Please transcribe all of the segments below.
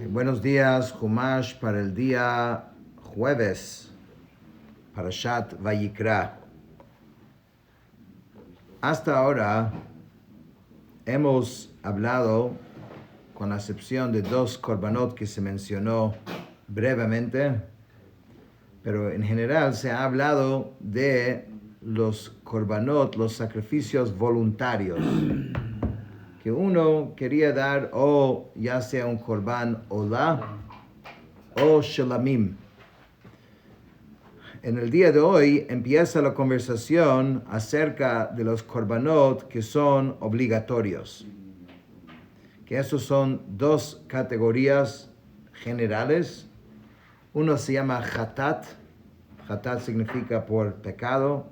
Buenos días, Humash, para el día jueves, Parashat Vayikra. Hasta ahora hemos hablado, con la excepción de dos korbanot que se mencionó brevemente, pero en general se ha hablado de los korbanot, los sacrificios voluntarios, que uno quería dar o ya sea un korban olá o shelamim. En el día de hoy empieza la conversación acerca de los korbanot que son obligatorios. Que esos son dos categorías generales. Uno se llama hatat. Hatat significa por pecado.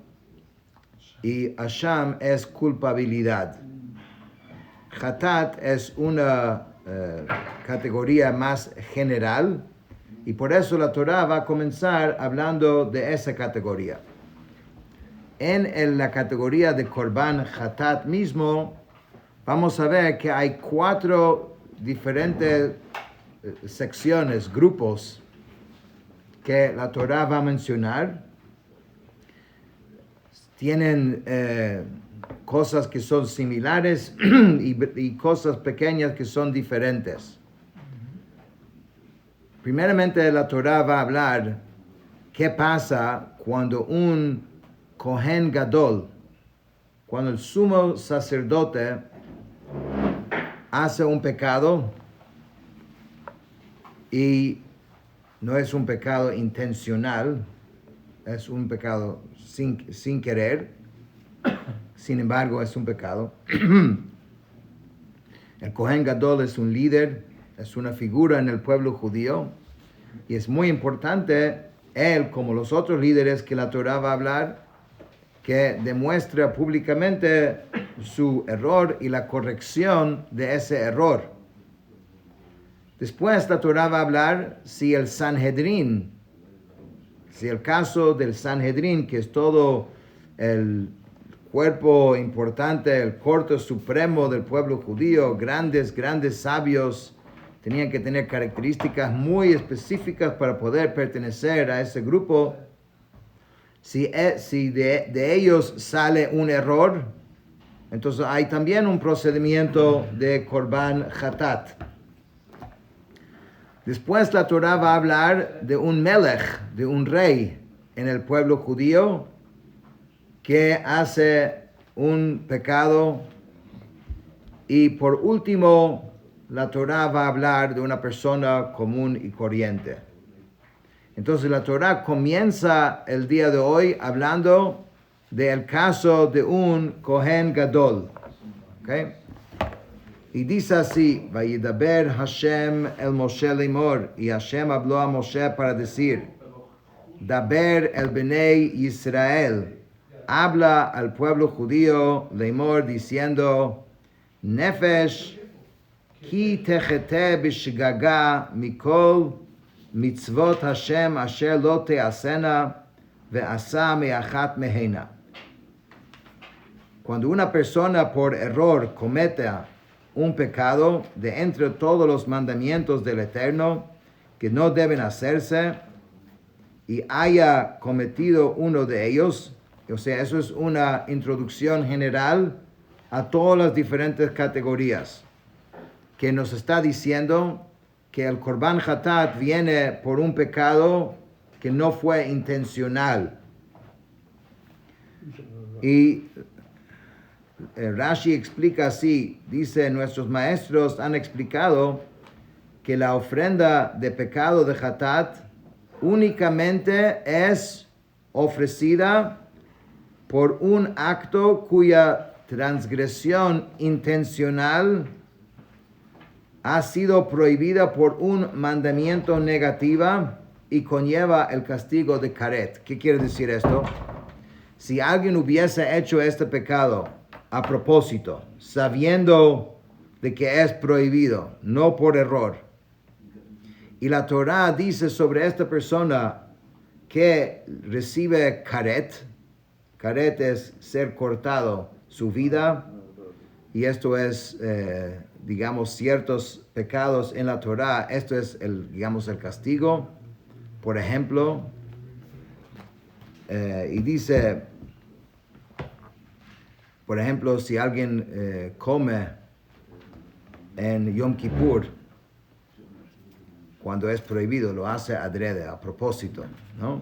Y asham es culpabilidad. Hatat es una categoría más general. Y por eso la Torah va a comenzar hablando de esa categoría. En la categoría de Korban Hatat mismo, vamos a ver que hay 4 diferentes secciones, grupos, que la Torah va a mencionar. Tienen cosas que son similares y cosas pequeñas que son diferentes. Primeramente la Torah va a hablar qué pasa cuando un Kohen Gadol, cuando el sumo sacerdote hace un pecado y no es un pecado intencional, es un pecado sin querer, sin embargo es un pecado. El Kohen Gadol es un líder, es una figura en el pueblo judío y es muy importante él, como los otros líderes que la Torah va a hablar, que demuestra públicamente su error y la corrección de ese error. Después la Torah va a hablar si el Sanhedrin, si el caso del Sanhedrin, que es todo el cuerpo importante, el corte supremo del pueblo judío, grandes sabios, tenían que tener características muy específicas para poder pertenecer a ese grupo. Si de ellos sale un error, entonces hay también un procedimiento de Korban Hatat. Después la Torah va a hablar de un melech, de un rey en el pueblo judío que hace un pecado. Y por último, la Torah va a hablar de una persona común y corriente. Entonces la Torah comienza el día de hoy hablando del caso de un Kohen Gadol. ¿Okay? Y dice así, Vayidaber Hashem el Moshe lemor, y Hashem habló a Moshe para decir, Daber el Bnei Israel, habla al pueblo judío lemor diciendo, Nefesh ki techete bishgaga mikol mitzvot Hashem asher lo teasena ve'asa me'achat mehena. Cuando una persona por error comete un pecado de entre todos los mandamientos del Eterno que no deben hacerse y haya cometido uno de ellos, o sea, eso es una introducción general a todas las diferentes categorías que nos está diciendo que el Korban Hatat viene por un pecado que no fue intencional. Y Rashi explica así, dice, nuestros maestros han explicado que la ofrenda de pecado de Hatat únicamente es ofrecida por un acto cuya transgresión intencional ha sido prohibida por un mandamiento negativo y conlleva el castigo de karet. ¿Qué quiere decir esto? Si alguien hubiese hecho este pecado a propósito, sabiendo de que es prohibido, no por error, y la Torah dice sobre esta persona que recibe karet es ser cortado su vida, y esto es digamos, ciertos pecados en la Torah, esto es digamos, el castigo. Por ejemplo, y dice, por ejemplo, si alguien come en Yom Kippur, cuando es prohibido, lo hace adrede, a propósito, ¿no?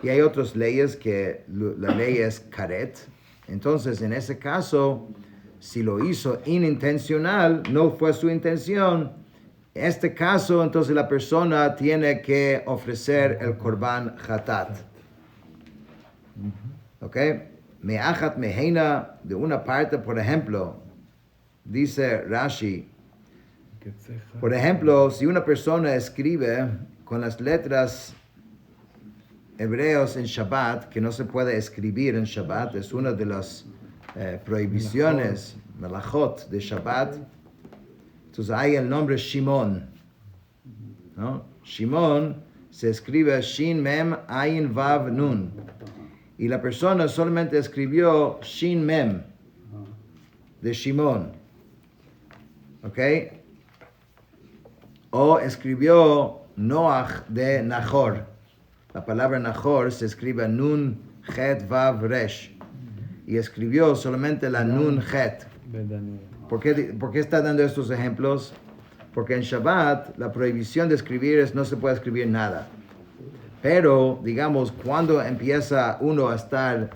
Y hay otras leyes que la ley es karet. Entonces, en ese caso, si lo hizo inintencional, no fue su intención, en este caso, entonces la persona tiene que ofrecer el korban hatat. ¿Ok? Me'achat meheina, de una parte, por ejemplo, dice Rashi, por ejemplo, si una persona escribe con las letras hebreos en Shabbat, que no se puede escribir en Shabbat, es una de las prohibiciones, melachot de Shabbat, entonces hay el nombre Shimon, ¿no? Shimon se escribe Shin Mem Ayin Vav Nun, y la persona solamente escribió Shin Mem de Shimon, ¿ok? O escribió Noach de Nahor. La palabra Nahor se escribe Nun Het Vav Resh, y escribió solamente la Nun Het. ¿Por qué está dando estos ejemplos? Porque en Shabbat la prohibición de escribir es no se puede escribir nada. Pero, digamos, cuando empieza uno a estar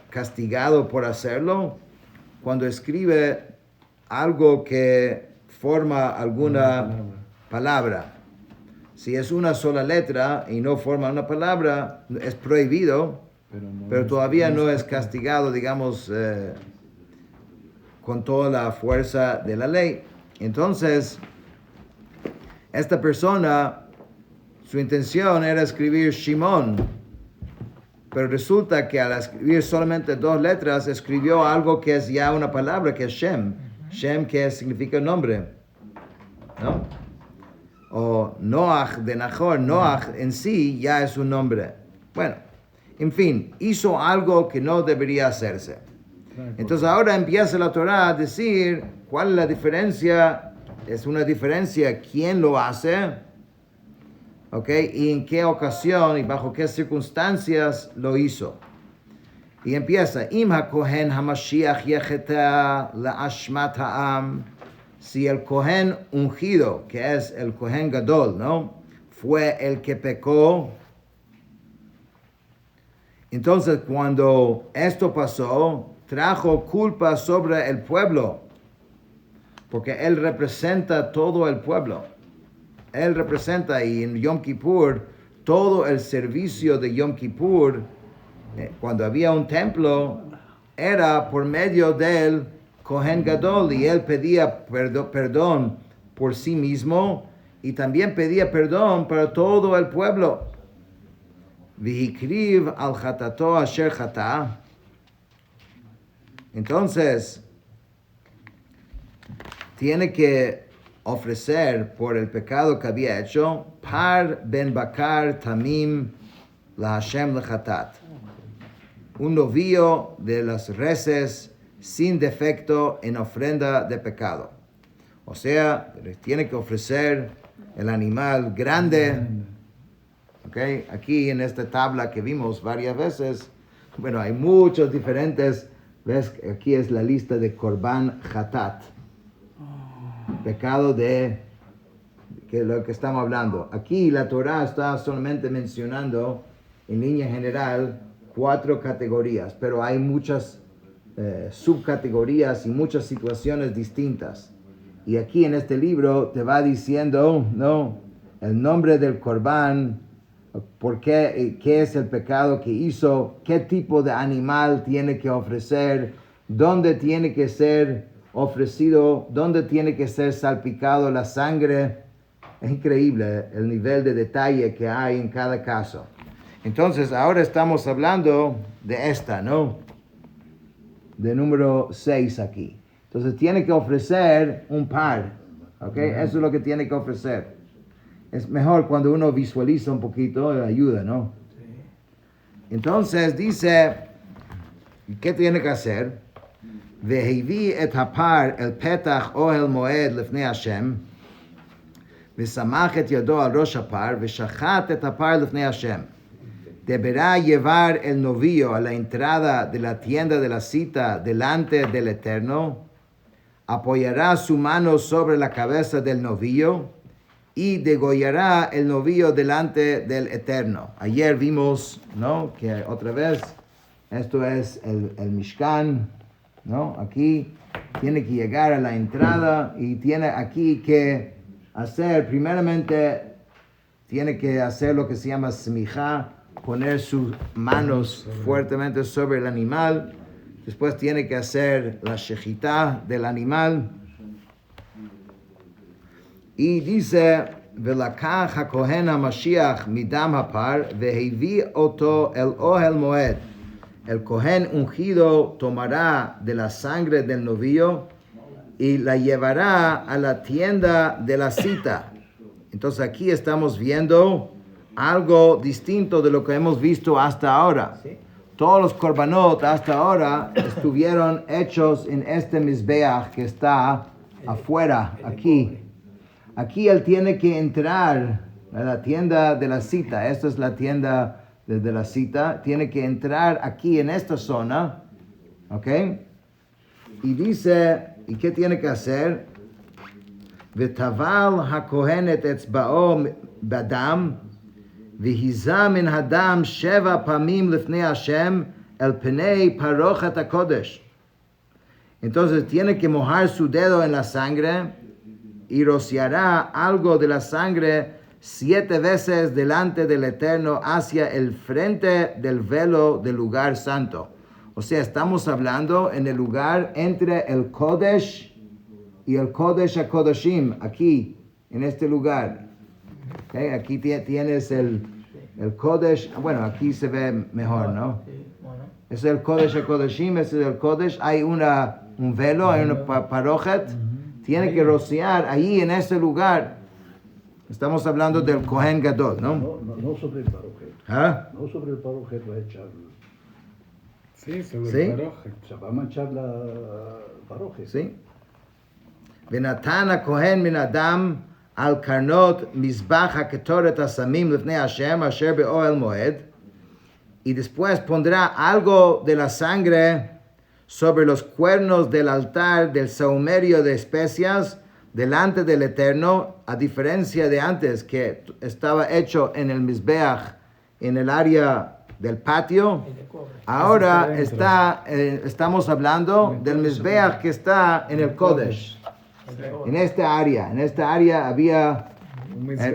castigado por hacerlo, cuando escribe algo que forma alguna palabra. Si es una sola letra y no forma una palabra, es prohibido, pero todavía no es castigado, digamos, con toda la fuerza de la ley. Entonces, esta persona, su intención era escribir Shimon, pero resulta que al escribir solamente 2 letras, escribió algo que es ya una palabra, que es Shem. Shem, que significa nombre, ¿no? O Noach de Nahor, Noach en sí ya es un nombre. Bueno, en fin, hizo algo que no debería hacerse. Entonces ahora empieza la Torah a decir cuál es la diferencia. Es una diferencia quién lo hace, ¿ok? Y en qué ocasión y bajo qué circunstancias lo hizo. Y empieza, Im ha-kohen ha-mashiach yecheta la-ashmat ha'am. Si el Kohen ungido, que es el Kohen Gadol, ¿no?, fue el que pecó, entonces cuando esto pasó, trajo culpa sobre el pueblo, porque él representa todo el pueblo. Él representa, y en Yom Kippur, todo el servicio de Yom Kippur, cuando había un templo, era por medio del Kohen Gadol, y él pedía perdón por sí mismo y también pedía perdón para todo el pueblo. Vihikriv al chatato asher chata. Entonces, tiene que ofrecer por el pecado que había hecho par ben bakar tamim la Hashem lechatat, un novillo de las reses sin defecto en ofrenda de pecado. O sea, tiene que ofrecer el animal grande. ¿Okay? Aquí en esta tabla que vimos varias veces, bueno, hay muchos diferentes. ¿Ves? Aquí es la lista de Korban Hatat. Pecado de que lo que estamos hablando. Aquí la Torah está solamente mencionando en línea general 4 categorías, pero hay muchas subcategorías y muchas situaciones distintas. Y aquí en este libro te va diciendo, ¿no?, el nombre del Korban, por qué es el pecado que hizo, qué tipo de animal tiene que ofrecer, dónde tiene que ser ofrecido, dónde tiene que ser salpicado la sangre. Es increíble el nivel de detalle que hay en cada caso. Entonces, ahora estamos hablando de esta, ¿no?, de número 6 aquí. Entonces, tiene que ofrecer un par, ¿ok? Eso es lo que tiene que ofrecer. Es mejor cuando uno visualiza un poquito, ayuda, ¿no? Sí. Entonces, dice, ¿qué tiene que hacer? והביא את הפר אל פתח אוהל מועד לפני השם, ושמח את ידו על ראש הפר, ושחט את הפר לפני השם. Deberá llevar el novillo a la entrada de la tienda de la cita delante del Eterno, apoyará su mano sobre la cabeza del novillo y degollará el novillo delante del Eterno. Ayer vimos, ¿no?, que otra vez esto es el Mishkan, ¿no? Aquí tiene que llegar a la entrada y tiene aquí que hacer, primeramente, tiene que hacer lo que se llama smicha, poner sus manos fuertemente sobre el animal. Después tiene que hacer la shechita del animal. Y dice, ולקח הכהן המשיח מדם הפר, והביא אותו el ohel moed. El cohen ungido tomará de la sangre del novillo y la llevará a la tienda de la cita. Entonces aquí estamos viendo algo distinto de lo que hemos visto hasta ahora. ¿Sí? Todos los korbanot hasta ahora estuvieron hechos en este mizbeach que está afuera, aquí. Aquí él tiene que entrar a la tienda de la cita. Esta es la tienda de la cita. Tiene que entrar aquí en esta zona. ¿Ok? Y dice, ¿y qué tiene que hacer? V'taval hakohen et etzba'o b'adam, v'hiza min hadam sheva pamim lifnei Hashem el penei parochat hakodesh. Entonces tiene que mojar su dedo en la sangre y rociará algo de la sangre 7 veces delante del Eterno hacia el frente del velo del lugar santo. O sea, estamos hablando en el lugar entre el Kodesh y el Kodesh HaKodashim, aquí, en este lugar. Okay, aquí tienes el Kodesh, bueno, aquí se ve mejor, ¿no? Es el Kodesh HaKodashim, es el Kodesh, hay un velo, hay una parochet. Tiene que rociar ahí en ese lugar. Estamos hablando del Kohen Gadol, ¿no? No sobre el parojet. ¿Ah? No sobre el parojet va a echar. Sí, sobre ¿Sí? el parojet. Se va a manchar la parojet. Sí. ונתן הכהן מן הדם על קרנות מזבח הקטורת הסמים לפני השם אשר באוהל מועד. Y después pondrá algo de la sangre sobre los cuernos del altar del saumerio de especias delante del Eterno, a diferencia de antes que estaba hecho en el Mizbeach, en el área del patio. Ahora estamos hablando del Mizbeach que está en el Kodesh, en esta área había,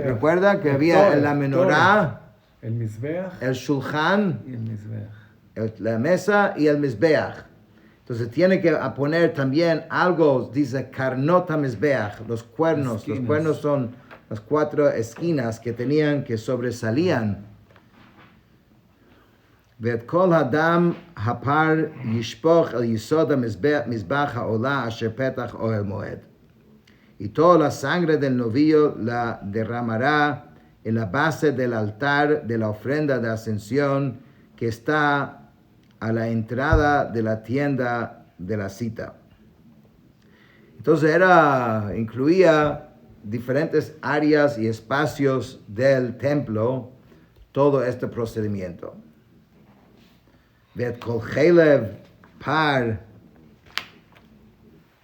recuerda que había la menorá, el Mizbeach, el shulchan, y el Mizbeach. la mesa y el Mizbeach. Entonces tiene que poner también algo, dice karnota mizbeach, los cuernos. Los cuernos son las 4 esquinas que tenían, que sobresalían. ואת כל הדם הפר ישפוך אל יסוד המזבח העולה אשר פתח אוהל מועד. Y toda la sangre del novillo la derramará en la base del altar de la ofrenda de ascensión que está a la entrada de la tienda de la cita. Entonces incluía diferentes áreas y espacios del templo, todo este procedimiento. ואת כל חלב פר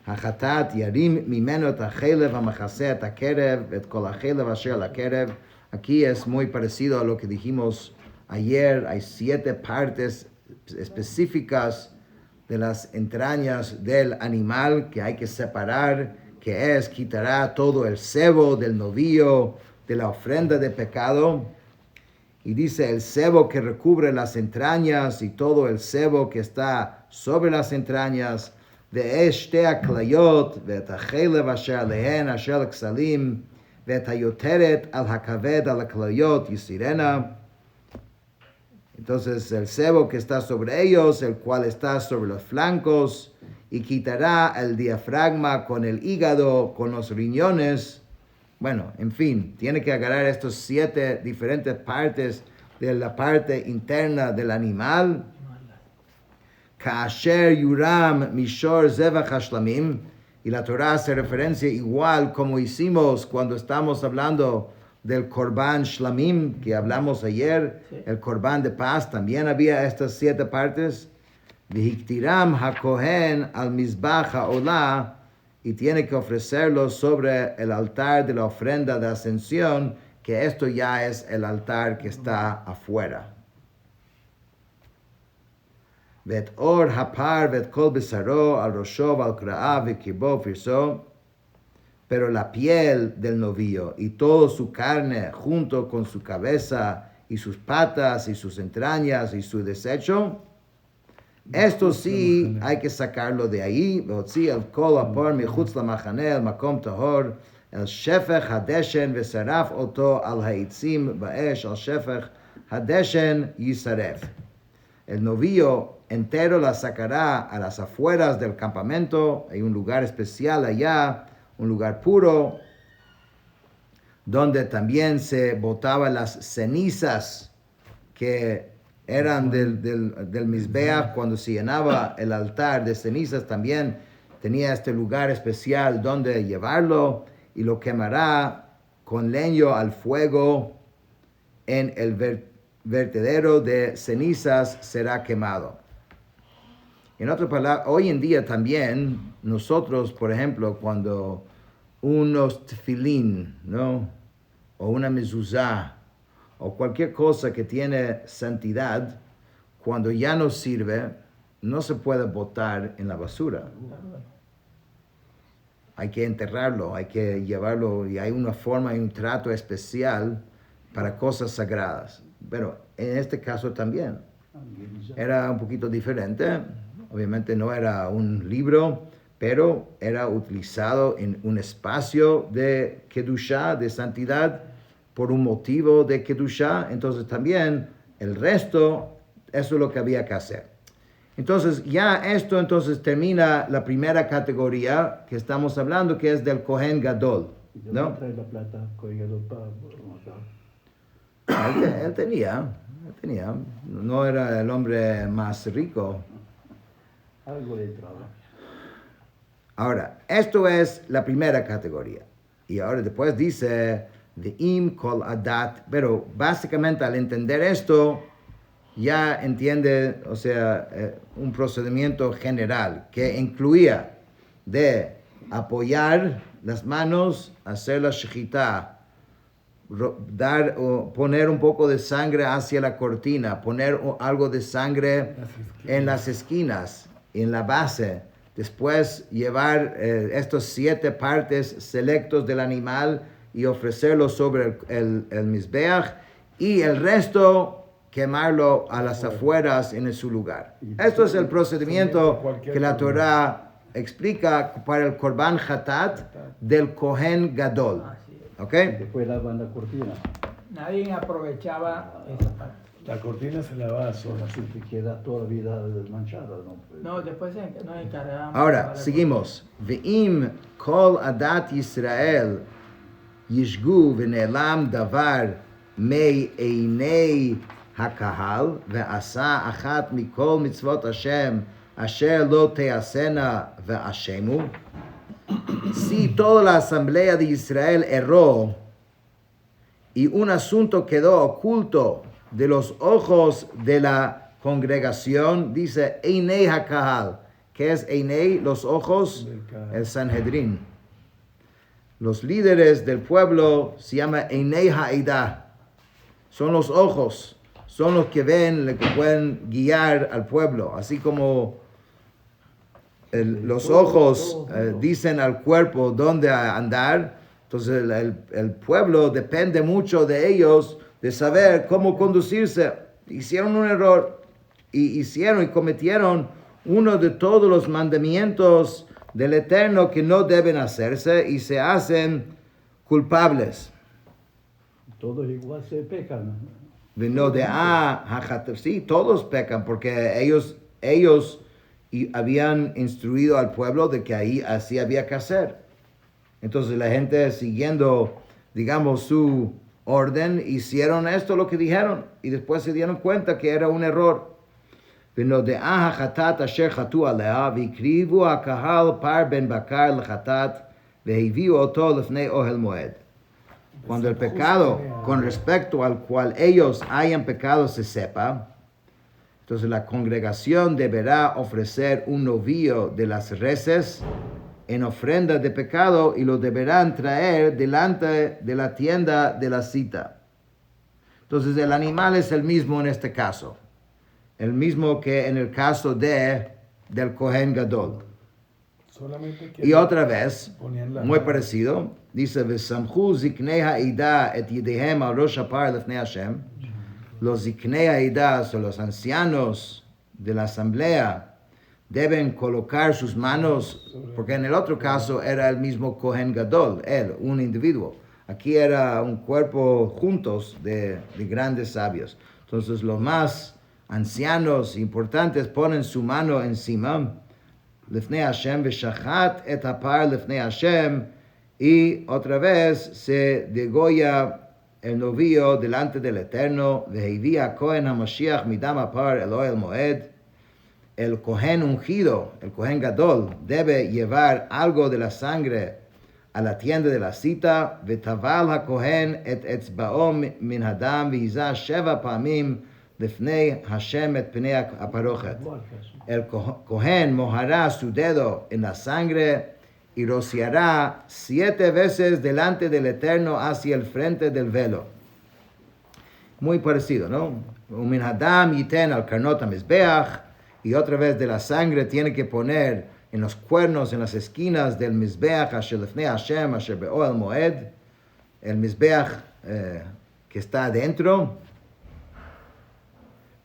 החטאת ירים ממנו את החלב המכסה את הקרב ואת כל החלב אשר על הקרב. Aquí es muy parecido a lo que dijimos ayer. Hay 7 partes específicas de las entrañas del animal que hay que separar, que quitará todo el sebo del novillo, de la ofrenda de pecado. Y dice el sebo que recubre las entrañas y todo el sebo que está sobre las entrañas, de שתי הכליות ואת החלב אשר עליהן אשר לכסלים ואת היותרת על הכבד על הכליות יסירנה. Entonces el sebo que está sobre ellos, el cual está sobre los flancos, y quitará el diafragma con el hígado, con los riñones. Bueno, en fin, tiene que agarrar estos 7 diferentes partes de la parte interna del animal. Kasher yuram mishor zevach hashlamim, y la Torah hace referencia igual como hicimos cuando estamos hablando del Korban Shlamim, que hablamos ayer, sí. El Korban de paz, también había estas 7 partes. Vihiktiram hakohen al mizbach haolah, y tiene que ofrecerlo sobre el altar de la ofrenda de ascensión, que esto ya es el altar que está afuera. Vet or hapar vet kol besaro al rosho al kra'ah v'kirbo firso, pero la piel del novillo y toda su carne junto con su cabeza y sus patas y sus entrañas y su desecho, esto sí hay que sacarlo de ahí. El kol apor michutz lamachane el makom tahor el shefech hadeshen v'saraf oto al haitzim ba'esh al shefech hadeshen yisaref. El novillo entero la sacará a las afueras del campamento. Hay un lugar especial allá, un lugar puro, donde también se botaban las cenizas que eran del Mizbeach. Cuando se llenaba el altar de cenizas, también tenía este lugar especial donde llevarlo, y lo quemará con leño al fuego en el vertedero de cenizas será quemado. En otras palabras, hoy en día también nosotros, por ejemplo, cuando unos tefilín, ¿no?, o una mezuzá, o cualquier cosa que tiene santidad, cuando ya no sirve, no se puede botar en la basura. Hay que enterrarlo, hay que llevarlo, y hay una forma y un trato especial para cosas sagradas. Pero en este caso también era un poquito diferente. Obviamente no era un libro, pero era utilizado en un espacio de Kedushá, de santidad, por un motivo de Kedushá. Entonces también el resto, eso es lo que había que hacer. Entonces ya esto entonces termina la primera categoría que estamos hablando, que es del Kohen Gadol, ¿no? Trae la plata, Kohen Gadol para Él tenía, no era el hombre más rico. algo de entrada. Ahora, esto es la primera categoría. Y ahora después dice, Ve'im kol adat, pero básicamente al entender esto, ya entiende, o sea, un procedimiento general que incluía de apoyar las manos, hacer la shechitá, poner un poco de sangre hacia la cortina, poner algo de sangre en las esquinas, en la base, después llevar estos 7 partes selectos del animal y ofrecerlo sobre el mizbeach, y el resto quemarlo a las afueras en su lugar. Esto es el procedimiento que la Torah explica para el Korban Hatat del Kohen Gadol. ¿Ok? Después lavan la cortina. Nadie aprovechaba esa parte. La cortina se lavaba sola. Así que queda toda la vida desmanchada, ¿no? No, después nos encargábamos. Ahora, seguimos. Ve'im kol adat Yisrael yishgu v'ne'elam davar mei einei hakahal ve'asa achat mikol mitzvot Hashem asher lo teasena ve'ashemu. Si toda la asamblea de Israel erró y un asunto quedó oculto de los ojos de la congregación, dice Einei HaKahal. ¿Qué es Einei? Los ojos, el Sanhedrin. Los líderes del pueblo se llama Einei Ha'edah. Son los ojos, son los que ven, los que pueden guiar al pueblo. Así como los ojos dicen al cuerpo dónde andar, entonces el pueblo depende mucho de ellos, de saber cómo conducirse. Hicieron un error y cometieron uno de todos los mandamientos del Eterno que no deben hacerse y se hacen culpables. Todos igual se pecan. Sí, todos pecan porque ellos habían instruido al pueblo de que ahí así había que hacer. Entonces la gente, siguiendo, digamos, su orden, hicieron esto lo que dijeron y después se dieron cuenta que era un error. ונודעה החטאת אשר חטאו עליה, והקריבו הקהל פר בן בקר לחטאת, והביאו אותו לפני אוהל מועד. Cuando el pecado con respecto al cual ellos hayan pecado se sepa, entonces la congregación deberá ofrecer un novillo de las reses en ofrenda de pecado y lo deberán traer delante de la tienda de la cita. Entonces el animal es el mismo en este caso, el mismo que en el caso del Kohen Gadol. Solamente que Y otra vez, ponían la muy mano. parecido, dice, וסמכו זקני העדה את ידיהם על ראש הפר לפני השם. Los ziknei העדה, o los ancianos de la asamblea, deben colocar sus manos, porque en el otro caso era el mismo Kohen Gadol, él, un individuo. Aquí era un cuerpo juntos de grandes sabios. Entonces los más ancianos, importantes, ponen su mano encima, לפני השם, ושחט את הפר לפני השם, y otra vez se degolla el novillo delante del Eterno, והביא הכהן המשיח מדם הפר אל אוהל מועד. El Kohen ungido, el Kohen Gadol, debe llevar algo de la sangre a la tienda de la cita, וטבל הכהן את אצבעו מן הדם, והיזה 7 פעמים לפני השם את פני הפרוכת. El Kohen mojará su dedo en la sangre y rociará 7 veces delante del Eterno hacia el frente del velo. Muy parecido, ¿no? Umin hadam yiten al karnot hamizbeach, y otra vez de la sangre tiene que poner en los cuernos, en las esquinas del mizbeach asher lefnei Hashem asher be'oel moed, el mizbeach que está adentro.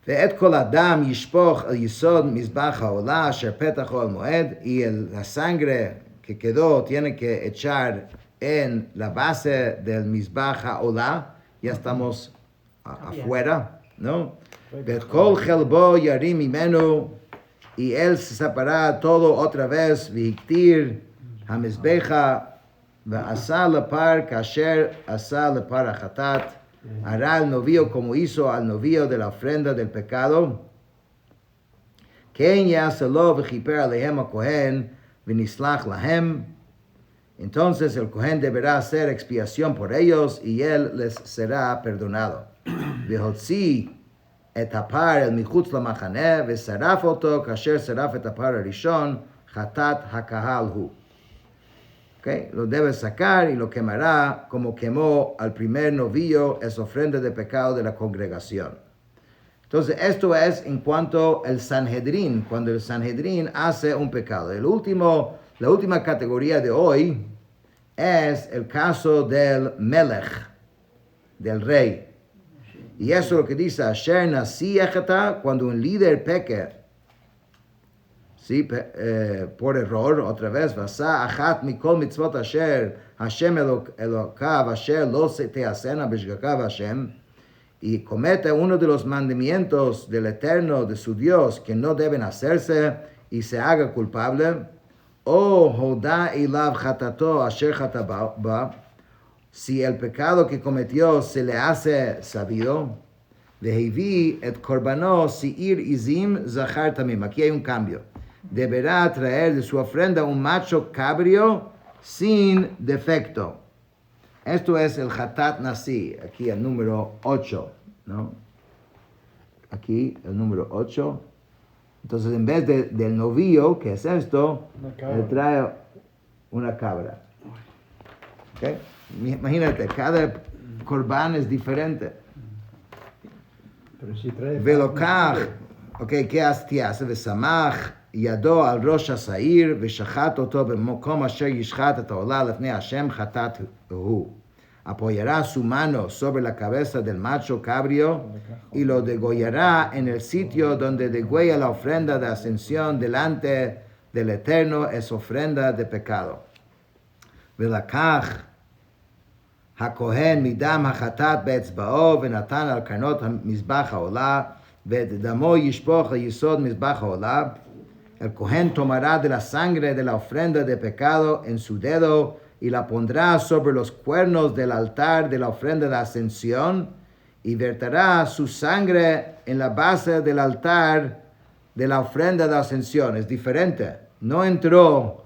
ואת כל הדם ישפוך על יסוד מזבח העולה אשר פתח אוהל מועד, y la sangre que quedó tiene que echar en la base del mizbach העולה, ya estamos afuera, ¿no? ואת כל חלבו ירים ממנו, y él se separa todo otra vez, והקטיר המזבחה, ועשה לפר כאשר עשה לפר החטאת, hará el novillo como hizo al novillo de la ofrenda del pecado. Ken yaselo v'chiper alehem ha-kohen v'nislach lahem. Entonces el Kohen deberá hacer expiación por ellos y él les será perdonado. V'hotzi et hapar el michutz lamachaneh v'saraf oto kasher saraf et hapar harishon chatat hakahal hu. Okay, lo debe sacar y lo quemará como quemó al primer novillo, es ofrenda de pecado de la congregación. Entonces, esto es en cuanto al Sanhedrin, cuando el Sanhedrin hace un pecado. La última categoría de hoy es el caso del Melech, del rey. Y eso es lo que dice Asher Nasi Echata, cuando un líder peque, ¿sí? Por error, otra vez, Vasa achat mikol mitzvot asher Hashem elokav asher lo se te asena bishgakav Hashem, y comete uno de los mandamientos del Eterno, de su Dios, que no deben hacerse, y se haga culpable, o hoda ilav chatato asher chataba, si el pecado que cometió se le hace sabido, vehivi et korbano si'ir izim zachar tamim. Aquí hay un cambio. Deberá traer de su ofrenda un macho cabrio sin defecto. Esto es el Hatat Nasi, aquí el número 8, ¿no? Aquí el número 8. Entonces, en vez del novillo, que es esto, le trae una cabra. ¿Okay? Imagínate, cada corbán es diferente. Pero si trae... Velokach, okay, ¿qué hace? Vesamach. ידו על ראש השעיר ושחט אותו במקום אשר ישחט את העולה לפני השם חטאת הוא. Apoyará su mano sobre la cabeza del macho cabrio y lo degollará en el sitio donde degüella la ofrenda de ascensión delante del Eterno, es ofrenda de pecado. ולקח הכהן מדם החטאת באצבעו ונתן על קרנות מזבח העולה ואת דמו ישפוך ליסוד מזבח העולה. El Kohen tomará de la sangre de la ofrenda de pecado en su dedo y la pondrá sobre los cuernos del altar de la ofrenda de ascensión y verterá su sangre en la base del altar de la ofrenda de ascensión. Es diferente. No entró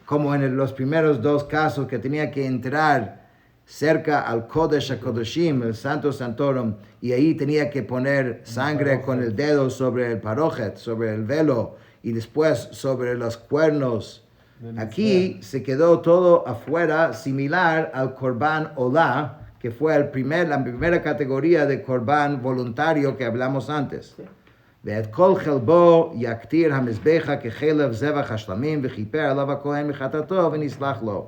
como en los primeros dos casos que tenía que entrar cerca al Kodesh HaKodeshim, el Santo Santorum, y ahí tenía que poner sangre con el dedo sobre el parojet, sobre el velo, y después sobre los cuernos. Aquí se quedó todo afuera, similar al Korban Olá, que fue la primera categoría de Korban voluntario que hablamos antes. ואת כל חלבו יקטיר המזבחה כחלב זבח השלמים וכיפר עליו הכהן מחטאתו ונסלח לו.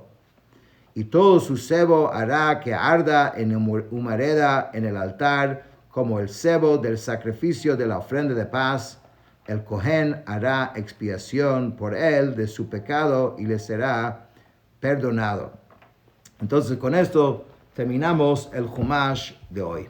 Y todo su sebo hará que arda en humareda en el altar como el sebo del sacrificio de la ofrenda de paz. El Cohen hará expiación por él de su pecado y le será perdonado. Entonces con esto terminamos el Chumash de hoy.